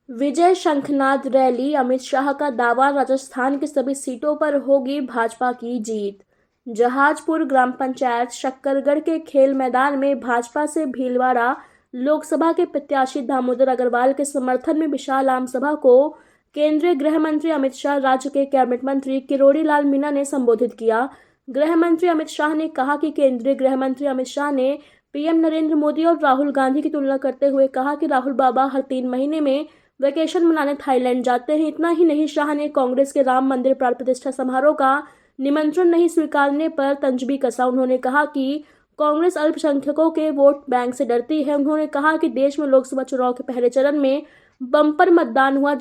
विजय शंखनाद रैली। अमित शाह का दावा, राजस्थान की सभी सीटों पर होगी भाजपा की जीत। जहाजपुर ग्राम पंचायत शक्करगढ़ के खेल मैदान में भाजपा से भीलवाड़ा लोकसभा के प्रत्याशी दामोदर अग्रवाल के समर्थन में विशाल आम सभा को केंद्रीय गृह मंत्री अमित शाह, राज्य के कैबिनेट मंत्री किरोड़ी लाल मीणा ने संबोधित किया। गृह मंत्री अमित शाह ने कहा कि केंद्रीय गृह मंत्री अमित शाह ने पीएम नरेंद्र मोदी और राहुल गांधी की तुलना करते हुए कहा कि राहुल बाबा हर 3 महीने में वेकेशन मनाने थाईलैंड जाते हैं। इतना ही नहीं, शाह ने कांग्रेस के राम मंदिर प्राण प्रतिष्ठा समारोह का निमंत्रण नहीं स्वीकारने पर तंज भी कसा। उन्होंने कहा कि कांग्रेस अल्पसंख्यकों के वोट बैंक से डरती है। उन्होंने कहा कि देश में लोकसभा चुनाव के पहले चरण में बम्पर मतदान हुआ।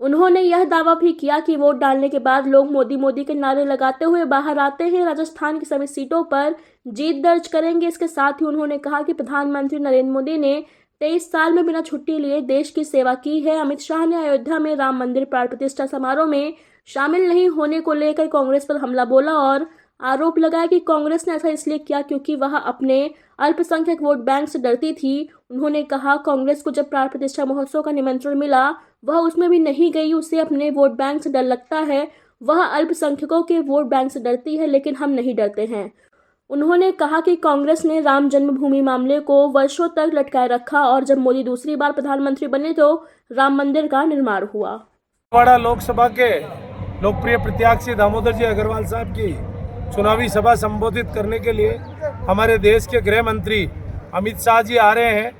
उन्होंने यह दावा भी किया कि वोट डालने के बाद लोग मोदी मोदी के नारे लगाते हुए बाहर आते हैं, राजस्थान की सभी सीटों पर जीत दर्ज करेंगे। इसके साथ ही उन्होंने कहा कि प्रधानमंत्री नरेंद्र मोदी ने 23 साल में बिना छुट्टी लिए देश की सेवा की है। अमित शाह ने अयोध्या में राम मंदिर प्राण प्रतिष्ठा समारोह में शामिल नहीं होने को लेकर कांग्रेस पर हमला बोला और आरोप लगाया कि कांग्रेस ने ऐसा इसलिए किया क्योंकि वह अपने अल्पसंख्यक वोट बैंक से डरती थी। उन्होंने कहा, कांग्रेस को जब प्राण प्रतिष्ठा महोत्सव का निमंत्रण मिला वह उसमें भी नहीं गई। उसे अपने वोट बैंक से डर लगता है, वह अल्पसंख्यकों के वोट बैंक से डरती है, लेकिन हम नहीं डरते हैं। उन्होंने कहा कि कांग्रेस ने राम जन्मभूमि मामले को वर्षों तक लटकाए रखा और जब मोदी दूसरी बार प्रधानमंत्री बने तो राम मंदिर का निर्माण हुआ। भीलवाड़ा लोकसभा के लोकप्रिय प्रत्याशी दामोदर जी अग्रवाल साहब की चुनावी सभा संबोधित करने के लिए हमारे देश के गृह मंत्री अमित शाह जी आ रहे हैं।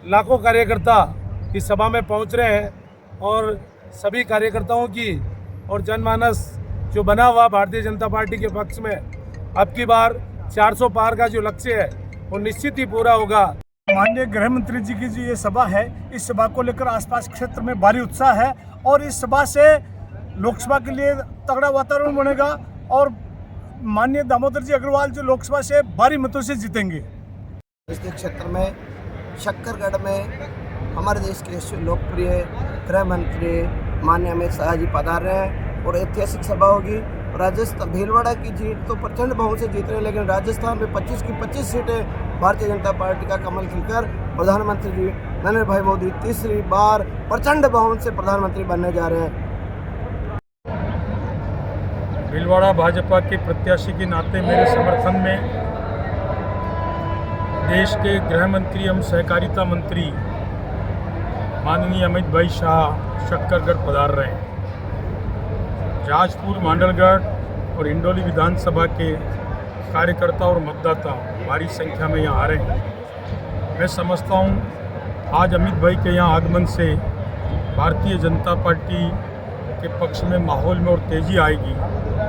लाखों कार्यकर्ता इस सभा में पहुंच रहे हैं और सभी कार्यकर्ताओं की और जनमानस जो बना हुआ भारतीय जनता पार्टी के पक्ष में अब की बार 400 पार का जो लक्ष्य है वो निश्चित ही पूरा होगा। माननीय गृह मंत्री जी की जो ये सभा है, इस सभा को लेकर आसपास क्षेत्र में भारी उत्साह है और इस सभा से लोकसभा के लिए तगड़ा वातावरण बनेगा और माननीय दामोदर जी अग्रवाल जो लोकसभा से भारी मतों से जीतेंगे। इस क्षेत्र में शक्करगढ़ में हमारे देश के लोकप्रिय गृह मंत्री माननीय अमित शाह जी पधार रहे हैं और ऐतिहासिक सभा होगी। राजस्थान भीलवाड़ा की जीत तो प्रचंड बहुमत से जीत रहे हैं, लेकिन राजस्थान में 25 की 25 सीटें भारतीय जनता पार्टी का कमल खिलकर प्रधानमंत्री जी नरेंद्र भाई मोदी तीसरी बार प्रचंड बहुमत से प्रधानमंत्री बनने जा रहे हैं। भीलवाड़ा भाजपा के प्रत्याशी के नाते मेरे समर्थन में देश के गृह मंत्री एवं सहकारिता मंत्री माननीय अमित भाई शाह शक्करगढ़ पधार रहे हैं। जहाजपुर, मांडलगढ़ और इंडोली विधानसभा के कार्यकर्ता और मतदाता भारी संख्या में यहाँ आ रहे हैं। मैं समझता हूँ आज अमित भाई के यहाँ आगमन से भारतीय जनता पार्टी के पक्ष में माहौल में और तेज़ी आएगी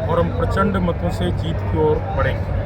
और हम प्रचंड मतों से जीत की ओर बढ़ेंगे।